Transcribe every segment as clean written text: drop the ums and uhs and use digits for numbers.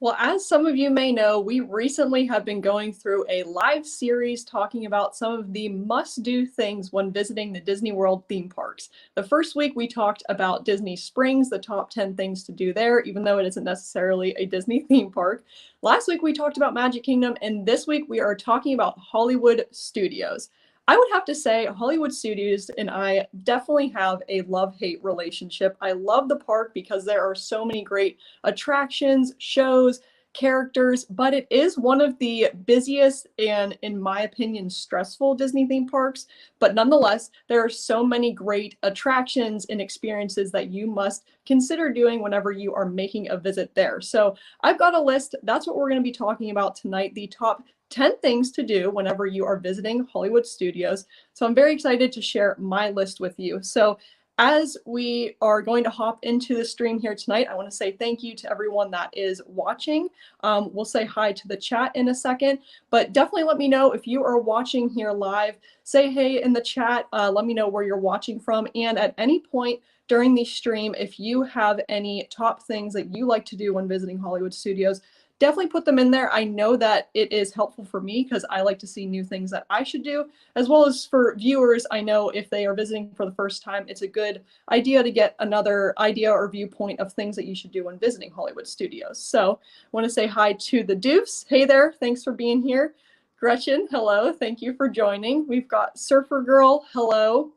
Well, as some of you may know, we recently have been going through a live series talking about some of the must-do things when visiting the Disney World theme parks. The first week we talked about Disney Springs, the top 10 things to do there, even though it isn't necessarily a Disney theme park. Last week we talked about Magic Kingdom, and this week we are talking about Hollywood Studios. I would have to say Hollywood Studios and I definitely have a love-hate relationship. I love the park because there are so many great attractions, shows, characters, but it is one of the busiest and, in my opinion, stressful Disney theme parks. But nonetheless, there are so many great attractions and experiences that you must consider doing whenever you are making a visit there. So I've got a list. That's what we're going to be talking about tonight, the top 10 things to do whenever you are visiting Hollywood Studios. So I'm very excited to share my list with you. So as we are going to hop into the stream here tonight, I want to say thank you to everyone that is watching. We'll say hi to the chat in a second, but definitely let me know if you are watching here live. Say hey in the chat. Let me know where you're watching from. And at any point during the stream, if you have any top things that you like to do when visiting Hollywood Studios, definitely put them in there. I know that it is helpful for me because I like to see new things that I should do, as well as for viewers. I know if they are visiting for the first time, it's a good idea to get another idea or viewpoint of things that you should do when visiting Hollywood Studios. So I want to say hi to the Doofs. Hey there, thanks for being here. Gretchen, hello, thank you for joining. We've got Surfer Girl, hello.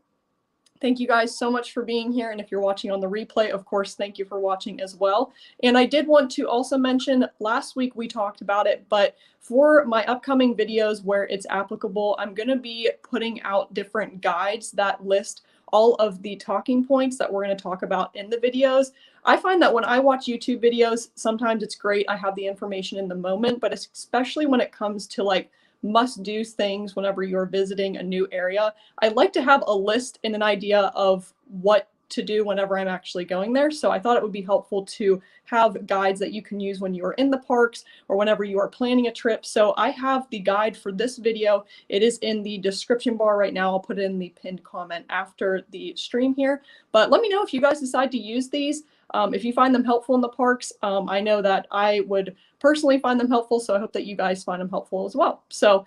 Thank you guys so much for being here. And if you're watching on the replay, of course, thank you for watching as well. And I did want to also mention, last week we talked about it, but for my upcoming videos where it's applicable, I'm going to be putting out different guides that list all of the talking points that we're going to talk about in the videos. I find that when I watch YouTube videos, sometimes it's great. I have the information in the moment, but especially when it comes to like must-do things whenever you're visiting a new area, I like to have a list and an idea of what to do whenever I'm actually going there. So I thought it would be helpful to have guides that you can use when you are in the parks or whenever you are planning a trip. So I have the guide for this video. It is in the description bar right now. I'll put it in the pinned comment after the stream here. But let me know if you guys decide to use these. If you find them helpful in the parks. I know that I would personally find them helpful, so I hope that you guys find them helpful as well. So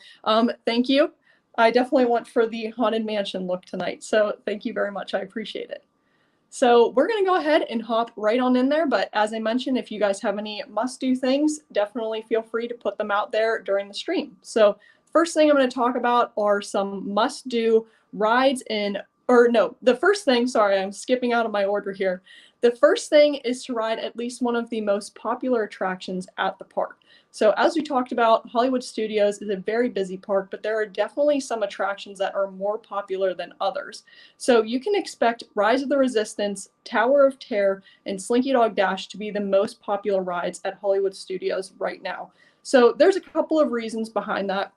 thank you. I definitely went for the Haunted Mansion look tonight, so thank you very much. I appreciate it. So we're going to go ahead and hop right on in there, but as I mentioned, if you guys have any must-do things, definitely feel free to put them out there during the stream. So first thing I'm going to talk about are some must-do rides the first thing, sorry, I'm skipping out of my order here. The first thing is to ride at least one of the most popular attractions at the park. So as we talked about, Hollywood Studios is a very busy park, but there are definitely some attractions that are more popular than others. So you can expect Rise of the Resistance, Tower of Terror, and Slinky Dog Dash to be the most popular rides at Hollywood Studios right now. So there's a couple of reasons behind that.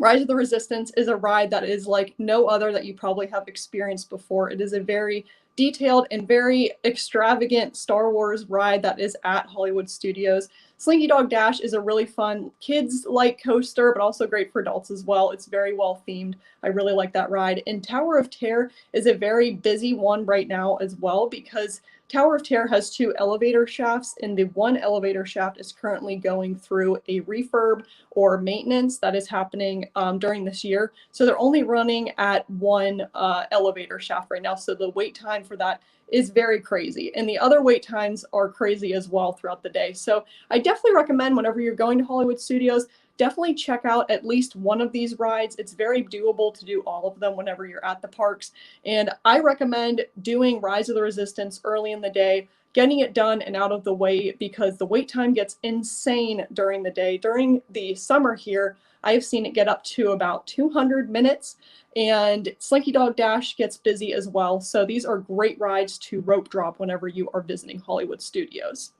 Rise of the Resistance is a ride that is like no other that you probably have experienced before. It is a very detailed and very extravagant Star Wars ride that is at Hollywood Studios. Slinky Dog Dash is a really fun kids-like coaster, but also great for adults as well. It's very well themed. I really like that ride. And Tower of Terror is a very busy one right now as well because Tower of Terror has 2 elevator shafts, and the one elevator shaft is currently going through a refurb or maintenance that is happening during this year. So they're only running at one elevator shaft right now. So the wait time for that is very crazy. And the other wait times are crazy as well throughout the day. So I definitely recommend whenever you're going to Hollywood Studios, definitely check out at least one of these rides. It's very doable to do all of them whenever you're at the parks. And I recommend doing Rise of the Resistance early in the day, getting it done and out of the way because the wait time gets insane during the day. During the summer here, I've seen it get up to about 200 minutes, and Slinky Dog Dash gets busy as well. So these are great rides to rope drop whenever you are visiting Hollywood Studios.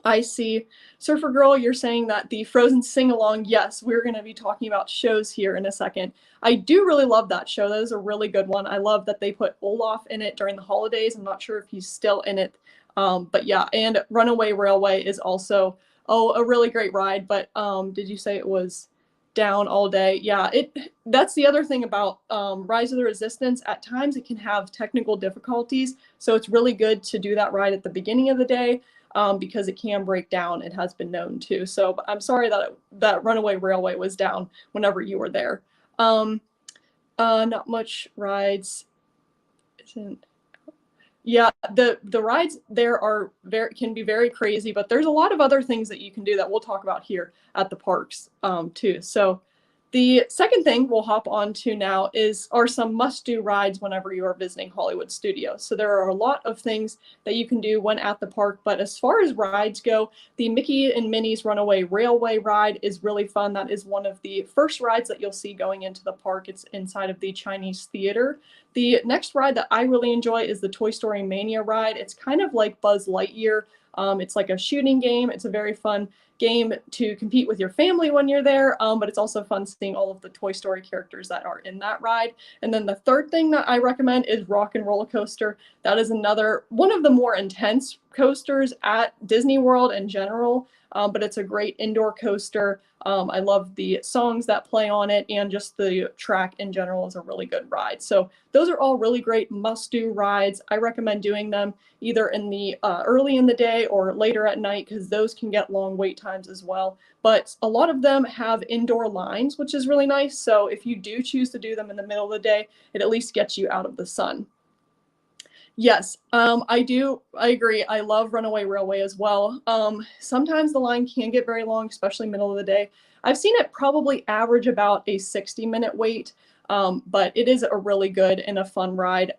I see. Surfer Girl, you're saying that the Frozen sing-along, yes, we're going to be talking about shows here in a second. I do really love that show. That is a really good one. I love that they put Olaf in it during the holidays. I'm not sure if he's still in it. But yeah, and Runaway Railway is also, a really great ride. But did you say it was down all day? Yeah, that's the other thing about Rise of the Resistance. At times it can have technical difficulties. So it's really good to do that ride at the beginning of the day. because it can break down. It has been known to. So I'm sorry that Runaway Railway was down whenever you were there. Not much rides. Isn't Yeah, the rides there can be very crazy, but there's a lot of other things that you can do that we'll talk about here at the parks too. So the second thing we'll hop on to now are some must-do rides whenever you are visiting Hollywood Studios. So there are a lot of things that you can do when at the park, but as far as rides go, the Mickey and Minnie's Runaway Railway ride is really fun. That is one of the first rides that you'll see going into the park. It's inside of the Chinese Theater. The next ride that I really enjoy is the Toy Story Mania ride. It's kind of like Buzz Lightyear. It's like a shooting game. It's a very fun game to compete with your family when you're there, but it's also fun seeing all of the Toy Story characters that are in that ride. And then the third thing that I recommend is Rock and Roller Coaster. That is another one of the more intense coasters at Disney World in general, but it's a great indoor coaster. I love the songs that play on it, and just the track in general is a really good ride. So those are all really great must-do rides. I recommend doing them either in the early in the day or later at night, because those can get long wait times as well. But a lot of them have indoor lines, which is really nice. So if you do choose to do them in the middle of the day, it at least gets you out of the sun. Yes, I do. I agree. I love Runaway Railway as well. Sometimes the line can get very long, especially middle of the day. I've seen it probably average about a 60-minute wait, but it is a really good and a fun ride.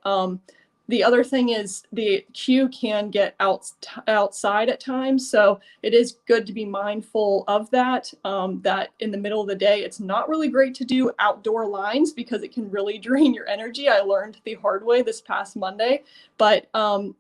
The other thing is the queue can get outside at times, so it is good to be mindful of that, that in the middle of the day, it's not really great to do outdoor lines because it can really drain your energy. I learned the hard way this past Monday, but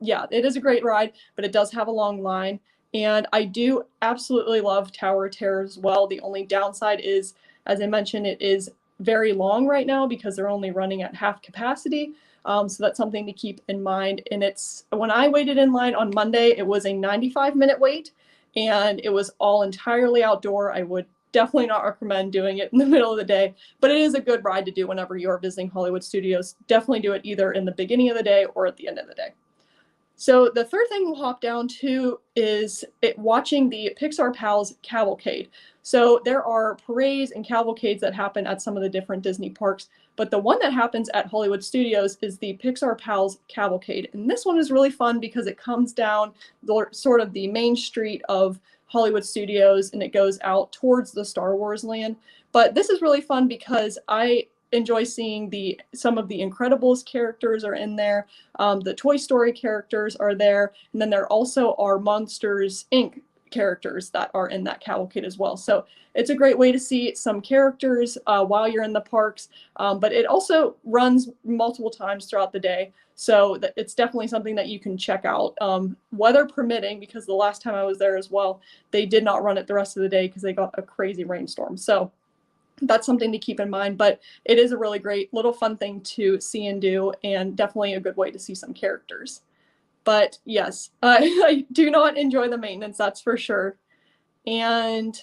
yeah, it is a great ride, but it does have a long line. And I do absolutely love Tower of Terror as well. The only downside is, as I mentioned, it is very long right now because they're only running at half capacity. So that's something to keep in mind. And when I waited in line on Monday, it was a 95-minute wait, and it was all entirely outdoor. I would definitely not recommend doing it in the middle of the day, but it is a good ride to do whenever you are visiting Hollywood Studios. Definitely do it either in the beginning of the day or at the end of the day. So the third thing we'll hop down to is watching the Pixar Pals Cavalcade. So there are parades and cavalcades that happen at some of the different Disney parks, but the one that happens at Hollywood Studios is the Pixar Pals Cavalcade. And this one is really fun because it comes down sort of the main street of Hollywood Studios and it goes out towards the Star Wars land. But this is really fun because I enjoy seeing some of the Incredibles characters are in there. The Toy Story characters are there. And then there also are Monsters, Inc. characters that are in that cavalcade as well. So it's a great way to see some characters while you're in the parks, but it also runs multiple times throughout the day. So it's definitely something that you can check out, weather permitting, because the last time I was there as well, they did not run it the rest of the day because they got a crazy rainstorm. So that's something to keep in mind, but it is a really great little fun thing to see and do, and definitely a good way to see some characters. But yes, I do not enjoy the maintenance, that's for sure. And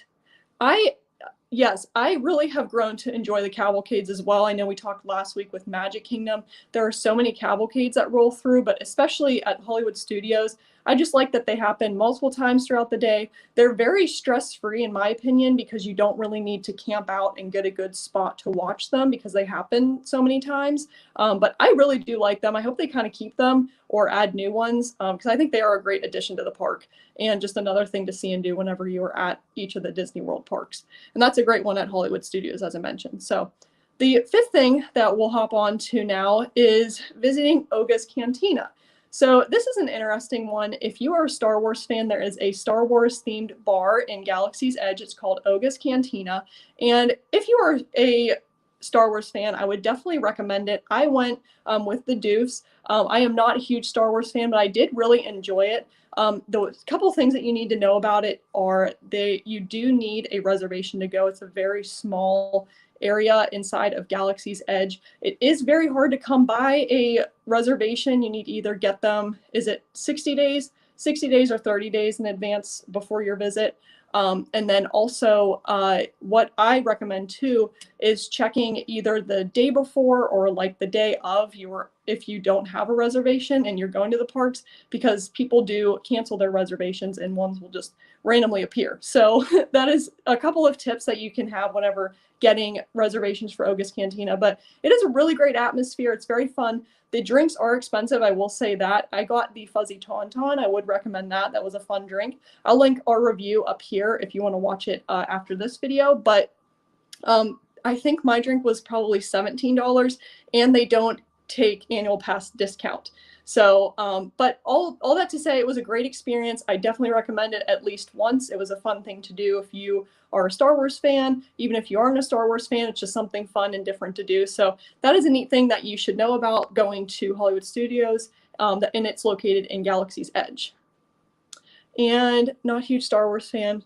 yes, I really have grown to enjoy the cavalcades as well. I know we talked last week with Magic Kingdom. There are so many cavalcades that roll through, but especially at Hollywood Studios, I just like that they happen multiple times throughout the day. They're very stress-free, in my opinion, because you don't really need to camp out and get a good spot to watch them because they happen so many times. But I really do like them. I hope they kind of keep them or add new ones because I think they are a great addition to the park and just another thing to see and do whenever you are at each of the Disney World parks. And that's a great one at Hollywood Studios, as I mentioned. So the fifth thing that we'll hop on to now is visiting Oga's Cantina. So this is an interesting one. If you are a Star Wars fan, there is a Star Wars themed bar in Galaxy's Edge. It's called Oga's Cantina. And if you are a Star Wars fan, I would definitely recommend it. I went with the Doofs. I am not a huge Star Wars fan, but I did really enjoy it. The couple things that you need to know about it are you do need a reservation to go. It's a very small area inside of Galaxy's Edge. It is very hard to come by a reservation. You need to either get them, is it 60 days? 60 days or 30 days in advance before your visit. And then also what I recommend too is checking either the day before or like the day of your if you don't have a reservation and you're going to the parks, because people do cancel their reservations and ones will just randomly appear. So that is a couple of tips that you can have whenever getting reservations for August Cantina. But it is a really great atmosphere. It's very fun. The drinks are expensive, I will say that. I got the Fuzzy Tauntaun. I would recommend that. That was a fun drink. I'll link our review up here if you want to watch it after this video. But I think my drink was probably $17, and they don't take annual pass discount. So, but all that to say, it was a great experience. I definitely recommend it at least once. It was a fun thing to do if you are a Star Wars fan. Even if you aren't a Star Wars fan, it's just something fun and different to do. So that is a neat thing that you should know about going to Hollywood Studios, and it's located in Galaxy's Edge. And not a huge Star Wars fan.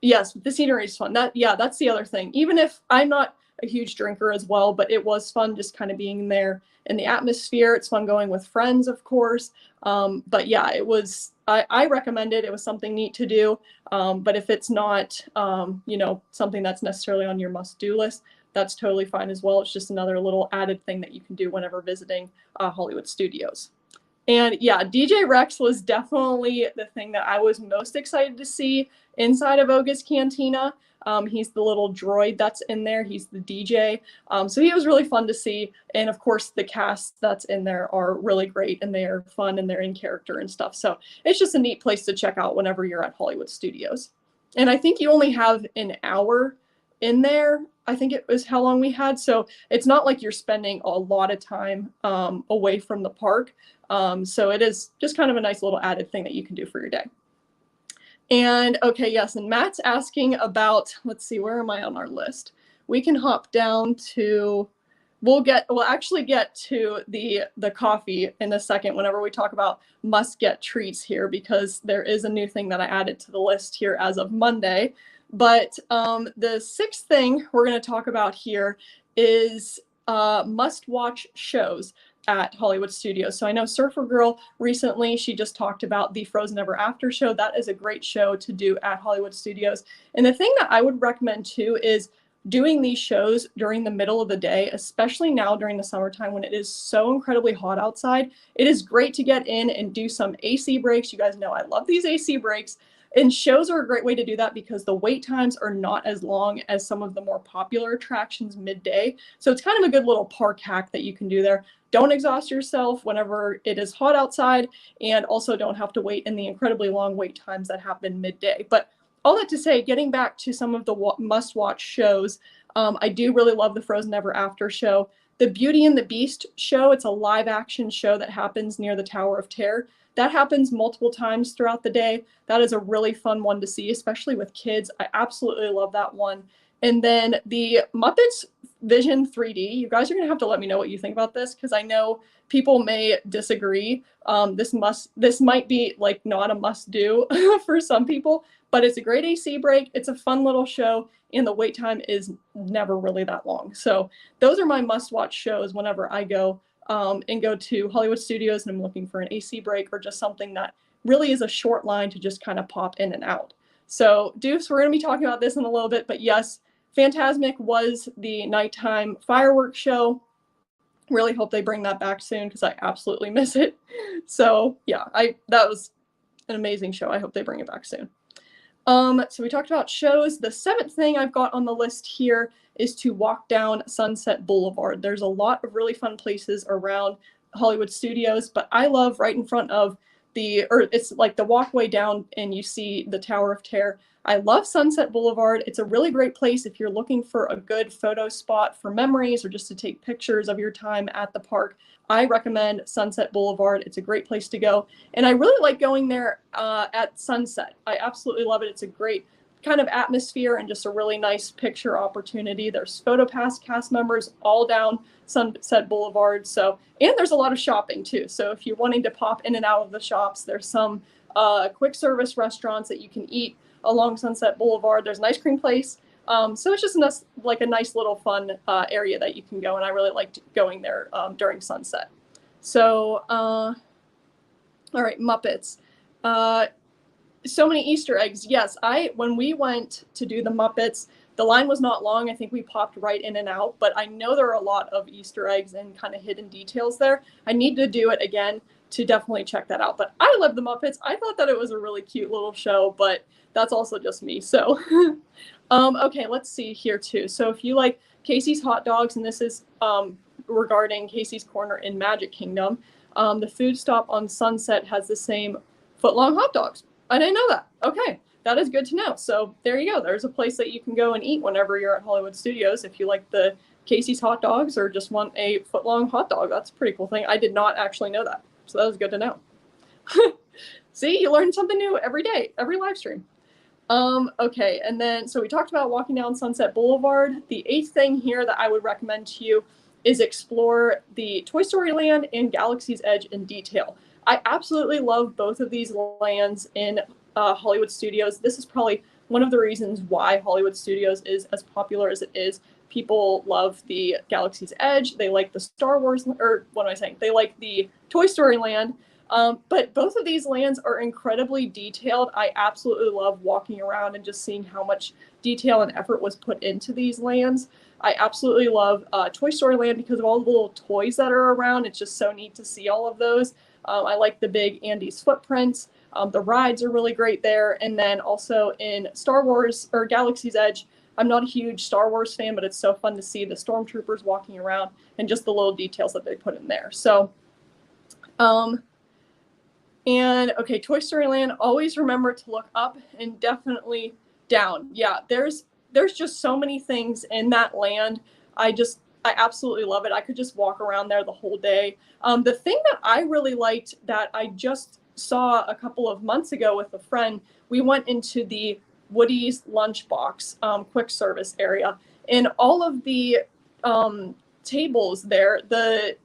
Yes, the scenery is fun. That's the other thing. Even if I'm not a huge drinker as well, but it was fun just kind of being there in the atmosphere. It's fun going with friends, of course. But yeah, it was, I recommend it. It was something neat to do. But if it's not, something that's necessarily on your must-do list, that's totally fine as well. It's just another little added thing that you can do whenever visiting Hollywood Studios. And yeah, DJ Rex was definitely the thing that I was most excited to see inside of August Cantina. He's the little droid that's in there. He's the DJ. So he was really fun to see. And of course, the cast that's in there are really great, and they're fun and they're in character and stuff. So it's just a neat place to check out whenever you're at Hollywood Studios. And I think you only have an hour in there. I think it was how long we had. So it's not like you're spending a lot of time away from the park. So it is just kind of a nice little added thing that you can do for your day. And okay, yes, and Matt's asking about, let's see, where am I on our list? We can hop down to, we'll actually get to the coffee in a second whenever we talk about must get treats here, because there is a new thing that I added to the list here as of Monday. But the sixth thing we're going to talk about here is must watch shows at Hollywood Studios. So I know Surfer Girl recently, she just talked about the Frozen Ever After show. That is a great show to do at Hollywood Studios. And the thing that I would recommend too is doing these shows during the middle of the day, especially now during the summertime when it is so incredibly hot outside. It is great to get in and do some AC breaks. You guys know I love these AC breaks. And shows are a great way to do that because the wait times are not as long as some of the more popular attractions midday. So it's kind of a good little park hack that you can do there. Don't exhaust yourself whenever it is hot outside, and also don't have to wait in the incredibly long wait times that happen midday. But all that to say, getting back to some of the must-watch shows, I do really love the Frozen Ever After show. The Beauty and the Beast show, it's a live-action show that happens near the Tower of Terror. That happens multiple times throughout the day. That is a really fun one to see, especially with kids. I absolutely love that one. And then the Muppets Vision 3D. You guys are going to have to let me know what you think about this, because I know people may disagree. This might be like not a must do for some people, but it's a great AC break. It's a fun little show, and the wait time is never really that long. So those are my must watch shows whenever I go and go to Hollywood Studios and I'm looking for an AC break or just something that really is a short line to just kind of pop in and out. So Deuce, we're going to be talking about this in a little bit, but yes, Fantasmic was the nighttime fireworks show. Really hope they bring that back soon because I absolutely miss it. So yeah, that was an amazing show. I hope they bring it back soon. So we talked about shows. The seventh thing I've got on the list here is to walk down Sunset Boulevard. There's a lot of really fun places around Hollywood Studios, but I love right in front of it's like the walkway down and you see the Tower of Terror. I love Sunset Boulevard. It's a really great place if you're looking for a good photo spot for memories or just to take pictures of your time at the park. I recommend Sunset Boulevard. It's a great place to go. And I really like going there at sunset. I absolutely love it. It's a great kind of atmosphere and just a really nice picture opportunity. There's PhotoPass cast members all down Sunset Boulevard. And there's a lot of shopping too. So if you're wanting to pop in and out of the shops, there's some quick service restaurants that you can eat along Sunset Boulevard. There's an ice cream place. So it's just a nice little fun area that you can go, and I really liked going there during sunset. So, all right, Muppets. So many Easter eggs. Yes, when we went to do the Muppets, The line was not long. I think we popped right in and out, but I know there are a lot of Easter eggs and kind of hidden details there. I need to do it again to definitely check that out. But I love the Muppets. I thought that it was a really cute little show, but that's also just me. So, okay, let's see here too. So if you like Casey's hot dogs, and this is regarding Casey's Corner in Magic Kingdom, the food stop on Sunset has the same foot-long hot dogs. I didn't know that. Okay, that is good to know. So there you go. There's a place that you can go and eat whenever you're at Hollywood Studios if you like the Casey's hot dogs or just want a foot-long hot dog. That's a pretty cool thing. I did not actually know that. So that was good to know. See, you learn something new every day, every live stream. Okay, and then, so we talked about walking down Sunset Boulevard. The 8th thing here that I would recommend to you is explore the Toy Story Land and Galaxy's Edge in detail. I absolutely love both of these lands in Hollywood Studios. This is probably one of the reasons why Hollywood Studios is as popular as it is. People love the Galaxy's Edge. They like the Star Wars, or what am I saying? They like the Toy Story Land. But both of these lands are incredibly detailed. I absolutely love walking around and just seeing how much detail and effort was put into these lands. I absolutely love Toy Story Land because of all the little toys that are around. It's just so neat to see all of those. I like the big Andy's footprints. The rides are really great there. And then also in Star Wars or Galaxy's Edge, I'm not a huge Star Wars fan, but it's so fun to see the stormtroopers walking around and just the little details that they put in there. So, and okay, Toy Story Land, always remember to look up and definitely down. Yeah, there's just so many things in that land. I absolutely love it. I could just walk around there the whole day. The thing that I really liked that I just saw a couple of months ago with a friend, we went into the Woody's Lunchbox quick service area, and all of the tables there, the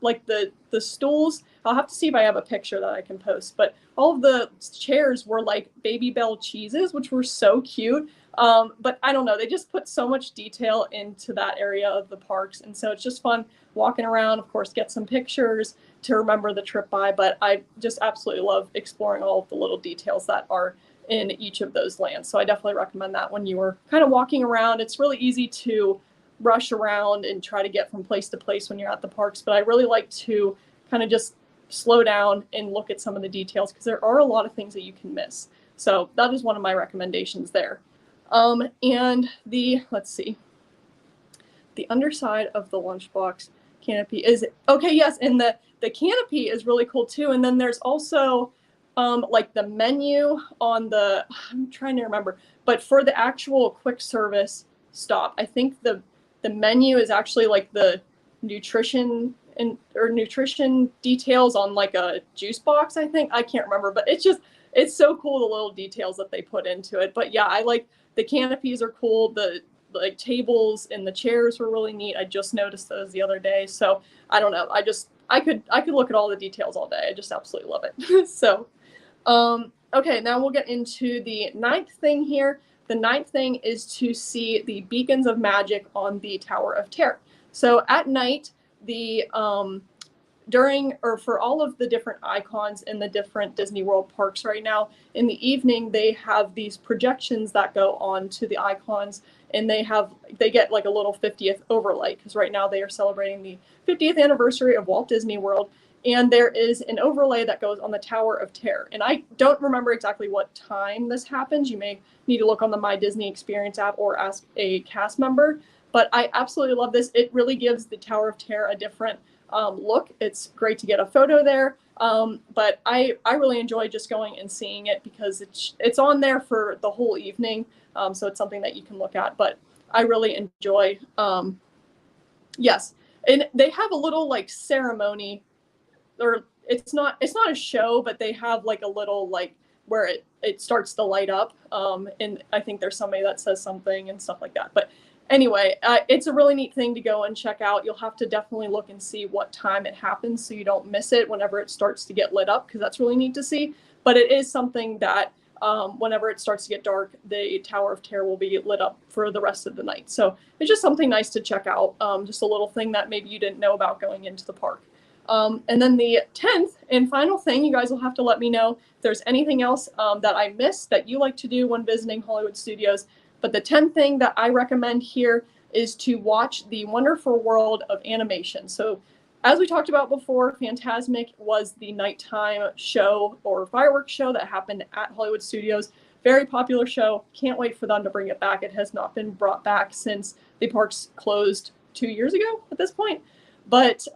stools, I'll have to see if I have a picture that I can post, but all of the chairs were like Baby Bell cheeses, which were so cute. But I don't know, they just put so much detail into that area of the parks, and so it's just fun walking around, of course, get some pictures to remember the trip by, but I just absolutely love exploring all of the little details that are in each of those lands. So I definitely recommend that when you are kind of walking around. It's really easy to rush around and try to get from place to place when you're at the parks, but I really like to kind of just slow down and look at some of the details because there are a lot of things that you can miss. So that is one of my recommendations there. And let's see, the underside of the lunchbox canopy is, okay, yes, and the canopy is really cool too. And then there's also like the menu on I'm trying to remember, but for the actual quick service stop, I think the menu is actually like the nutrition details on like a juice box, I think. I can't remember, but it's so cool, the little details that they put into it. But yeah, I like the canopies are cool. The like tables and the chairs were really neat. I just noticed those the other day. So I don't know. I could look at all the details all day. I just absolutely love it. So, okay, now we'll get into the 9th thing here. The 9th thing is to see the beacons of magic on the Tower of Terror. So at night, for all of the different icons in the different Disney World parks right now, in the evening, they have these projections that go on to the icons, and they get like a little 50th overlay, because right now they are celebrating the 50th anniversary of Walt Disney World, and there is an overlay that goes on the Tower of Terror. And I don't remember exactly what time this happens. You may need to look on the My Disney Experience app or ask a cast member, but I absolutely love this. It really gives the Tower of Terror a different look. It's great to get a photo there, but I really enjoy just going and seeing it because it's on there for the whole evening, so it's something that you can look at. But I really enjoy, yes, and they have a little like ceremony, or it's not a show, but they have like a little like where it starts to light up, and I think there's somebody that says something and stuff like that. But anyway, it's a really neat thing to go and check out. You'll have to definitely look and see what time it happens so you don't miss it whenever it starts to get lit up, because that's really neat to see. But it is something that whenever it starts to get dark, the Tower of Terror will be lit up for the rest of the night. So it's just something nice to check out, just a little thing that maybe you didn't know about going into the park. And then the 10th and final thing, you guys will have to let me know if there's anything else that I missed that you like to do when visiting Hollywood Studios. But the 10th thing that I recommend here is to watch The Wonderful World of Animation. So as we talked about before, Fantasmic was the nighttime show or fireworks show that happened at Hollywood Studios. Very popular show. Can't wait for them to bring it back. It has not been brought back since the parks closed 2 years ago at this point. But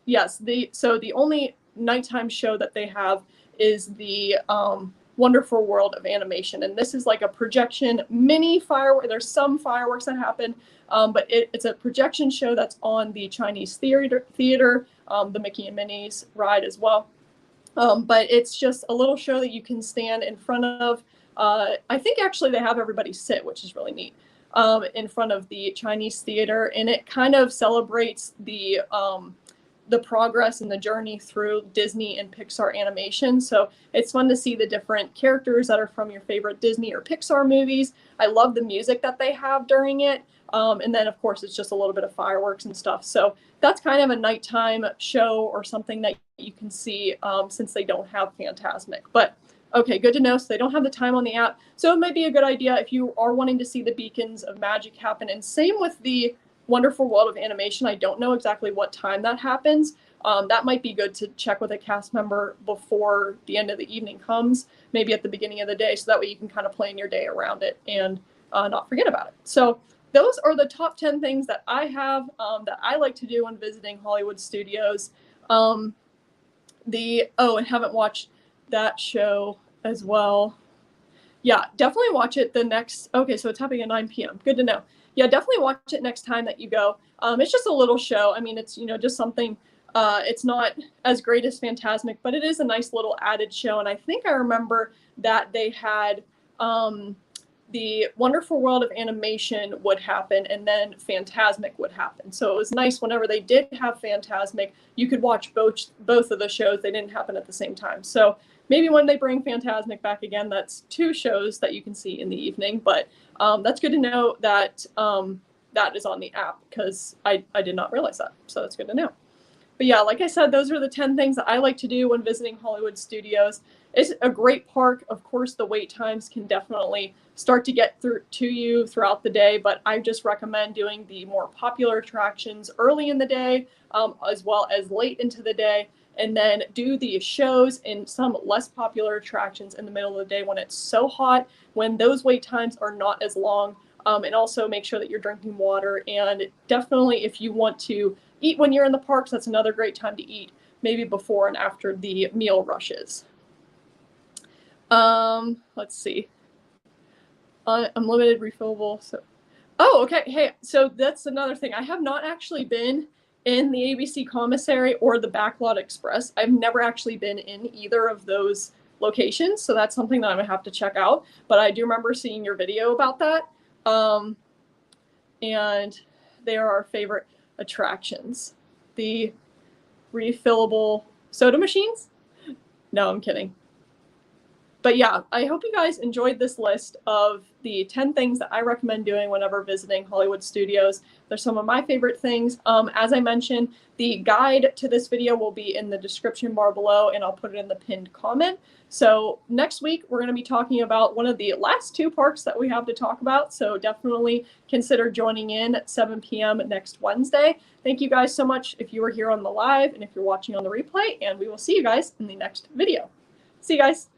yes, so the only nighttime show that they have is the Wonderful World of Animation. And this is like a projection mini firework. There's some fireworks that happen, but it's a projection show that's on the Chinese theater, the Mickey and Minnie's ride as well. But it's just a little show that you can stand in front of. I think actually they have everybody sit, which is really neat, in front of the Chinese theater. And it kind of celebrates the progress and the journey through Disney and Pixar animation. So it's fun to see the different characters that are from your favorite Disney or Pixar movies. I love the music that they have during it. And then, of course, it's just a little bit of fireworks and stuff. So that's kind of a nighttime show or something that you can see since they don't have Fantasmic. But okay, good to know. So they don't have the time on the app. So it might be a good idea if you are wanting to see the beacons of magic happen. And same with the Wonderful World of Animation. I don't know exactly what time that happens. That might be good to check with a cast member before the end of the evening comes, maybe at the beginning of the day, so that way you can kind of plan your day around it and not forget about it. So those are the top 10 things that I have that I like to do when visiting Hollywood Studios. And haven't watched that show as well. Yeah, definitely watch it okay, so it's happening at 9 p.m. Good to know. Yeah, definitely watch it next time that you go. It's just a little show. I mean, it's, just something, it's not as great as Fantasmic, but it is a nice little added show. And I think I remember that they had the Wonderful World of Animation would happen and then Fantasmic would happen. So it was nice whenever they did have Fantasmic, you could watch both of the shows. They didn't happen at the same time. So maybe when they bring Fantasmic back again, that's 2 shows that you can see in the evening. But that's good to know that that is on the app, because I did not realize that. So that's good to know. But yeah, like I said, those are the 10 things that I like to do when visiting Hollywood Studios. It's a great park. Of course, the wait times can definitely start to get through to you throughout the day, but I just recommend doing the more popular attractions early in the day, as well as late into the day, and then do the shows in some less popular attractions in the middle of the day when it's so hot, when those wait times are not as long. And also make sure that you're drinking water. And definitely, if you want to eat when you're in the parks, that's another great time to eat, maybe before and after the meal rushes. Let's see. Unlimited refillable. Okay. Hey, so that's another thing. I have not actually been in the ABC Commissary or the Backlot Express. I've never actually been in either of those locations, so that's something that I'm gonna have to check out. But I do remember seeing your video about that. And they are our favorite attractions. The refillable soda machines? No, I'm kidding. But yeah, I hope you guys enjoyed this list of the 10 things that I recommend doing whenever visiting Hollywood Studios. They're some of my favorite things. As I mentioned, the guide to this video will be in the description bar below, and I'll put it in the pinned comment. So next week, we're going to be talking about one of the last 2 parks that we have to talk about. So definitely consider joining in at 7 p.m. next Wednesday. Thank you guys so much if you were here on the live and if you're watching on the replay, and we will see you guys in the next video. See you guys.